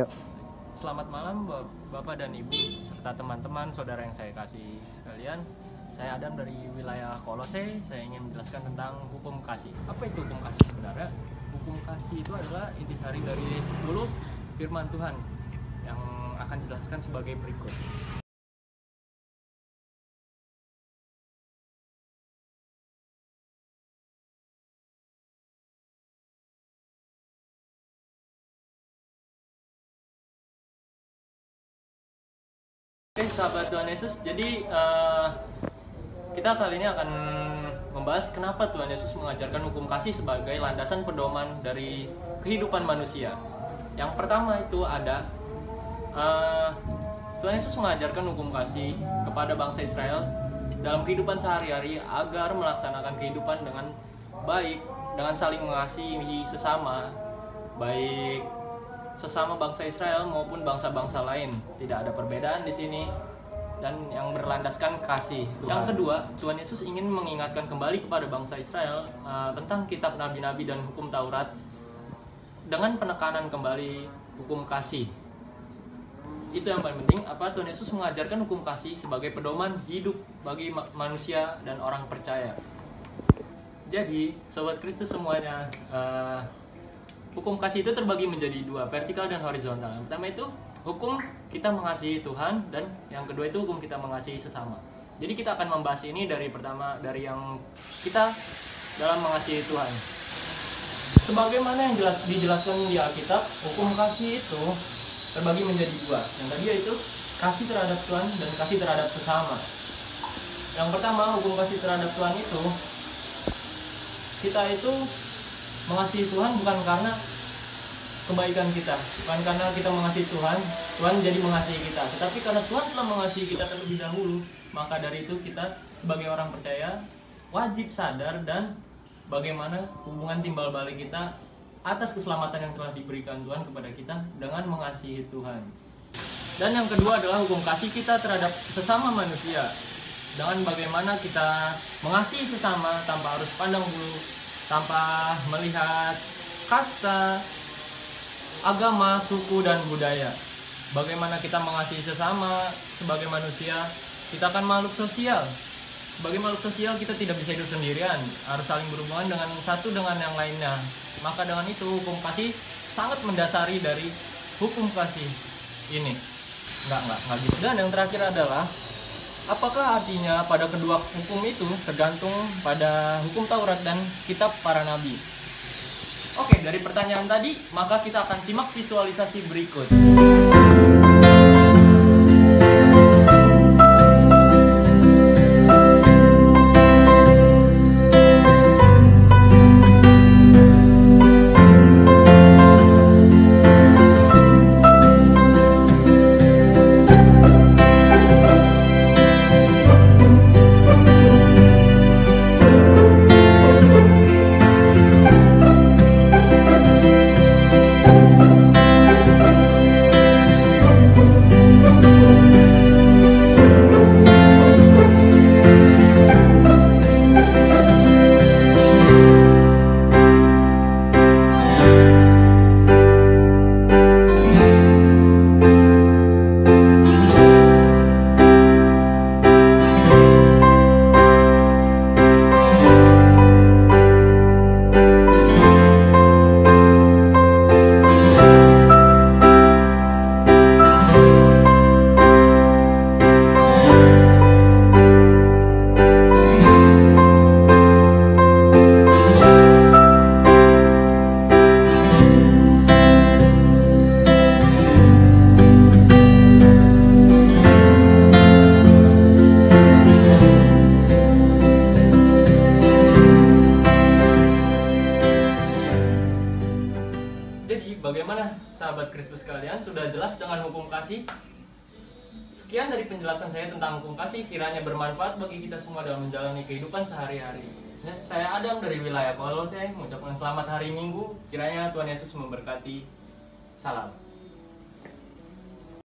Yuk. Selamat malam Bapak dan Ibu serta teman-teman saudara yang saya kasih sekalian. Saya Adam dari wilayah Kolose. Saya ingin menjelaskan tentang hukum kasih. Apa itu hukum kasih sebenarnya? Hukum kasih itu adalah intisari dari 10 firman Tuhan yang akan dijelaskan sebagai berikut. Oke, sahabat Tuhan Yesus. Jadi kita kali ini akan membahas kenapa Tuhan Yesus mengajarkan hukum kasih sebagai landasan pedoman dari kehidupan manusia. Yang pertama itu ada Tuhan Yesus mengajarkan hukum kasih kepada bangsa Israel dalam kehidupan sehari-hari agar melaksanakan kehidupan dengan baik, dengan saling mengasihi sesama, baik sesama bangsa Israel maupun bangsa-bangsa lain. Tidak ada perbedaan di sini dan yang berlandaskan kasih Tuhan. Yang kedua, Tuhan Yesus ingin mengingatkan kembali kepada bangsa Israel tentang kitab nabi-nabi dan hukum Taurat dengan penekanan kembali hukum kasih. Itu yang paling penting, Tuhan Yesus mengajarkan hukum kasih sebagai pedoman hidup bagi manusia dan orang percaya. Jadi, sobat Kristus semuanya, hukum kasih itu terbagi menjadi dua, vertikal dan horizontal. Yang pertama itu hukum kita mengasihi Tuhan, dan yang kedua itu hukum kita mengasihi sesama. Jadi kita akan membahas ini dari yang kita dalam mengasihi Tuhan. Sebagaimana yang dijelaskan di Alkitab, hukum kasih itu terbagi menjadi dua. Yang tadi yaitu kasih terhadap Tuhan dan kasih terhadap sesama. Yang pertama, hukum kasih terhadap Tuhan itu kita itu mengasihi Tuhan bukan karena kebaikan kita, bukan karena kita mengasihi Tuhan jadi mengasihi kita, tetapi karena Tuhan telah mengasihi kita terlebih dahulu. Maka dari itu kita sebagai orang percaya wajib sadar dan bagaimana hubungan timbal balik kita atas keselamatan yang telah diberikan Tuhan kepada kita dengan mengasihi Tuhan. Dan yang kedua adalah hukum kasih kita terhadap sesama manusia, dengan bagaimana kita mengasihi sesama tanpa harus pandang bulu, tanpa melihat kasta, agama, suku, dan budaya. Bagaimana kita mengasihi sesama sebagai manusia, kita akan makhluk sosial. Sebagai makhluk sosial kita tidak bisa hidup sendirian, harus saling berhubungan dengan satu dengan yang lainnya. Maka dengan itu hukum kasih sangat mendasari dari hukum kasih ini. Enggak gitu. Dan yang terakhir adalah apakah artinya pada kedua hukum itu tergantung pada hukum Taurat dan kitab para nabi. Oke, dari pertanyaan tadi, maka kita akan simak visualisasi berikut. Bagaimana sahabat Kristus kalian, sudah jelas dengan hukum kasih? Sekian dari penjelasan saya tentang hukum kasih, kiranya bermanfaat bagi kita semua dalam menjalani kehidupan sehari-hari. Saya Adam dari wilayah Kolose, mengucapkan selamat hari Minggu. Kiranya Tuhan Yesus memberkati. Salam.